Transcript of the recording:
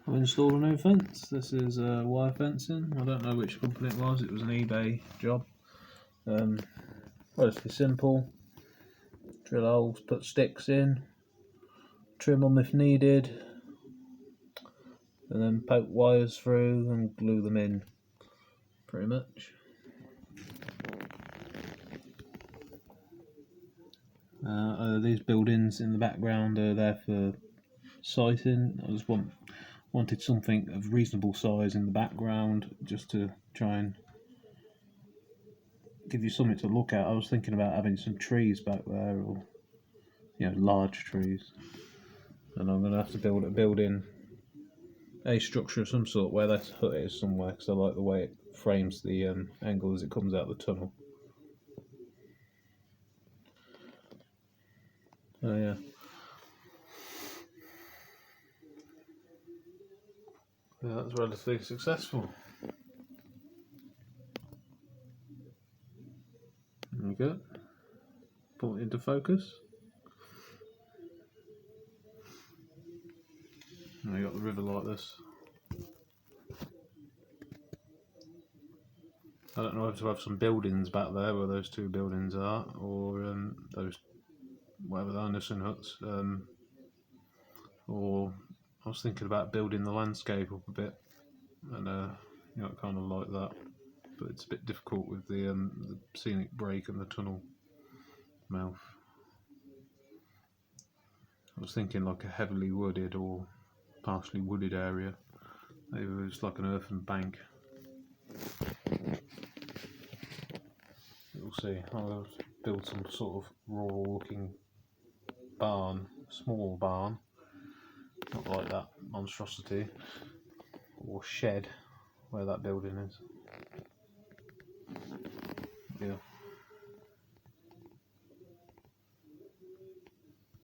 I've installed a new fence. This is wire fencing. I don't know which company it was. It was an eBay job. Relatively simple. Drill holes, put sticks in, trim them if needed, and then poke wires through and glue them in, pretty much. These buildings in the background are there for sighting. I just wanted something of reasonable size in the background, just to try and give you something to look at. I was thinking about having some trees back there, or large trees, and I'm going to have to build in a structure of some sort where that hut is somewhere, because I like the way it frames the angle as it comes out of the tunnel. So yeah. Yeah, that's relatively successful. There we go. Pull it into focus. And you got the river like this. I don't know if to have some buildings back there where those two buildings are, or those whatever they are, Nissen huts. Or I was thinking about building the landscape up a bit, and kind of like that. But it's a bit difficult with the scenic break and the tunnel mouth. I was thinking like a heavily wooded or partially wooded area. Maybe it was like an earthen bank. We'll see. I'll build some sort of rural looking barn, small barn, not like that monstrosity, or shed where that building is. Yeah.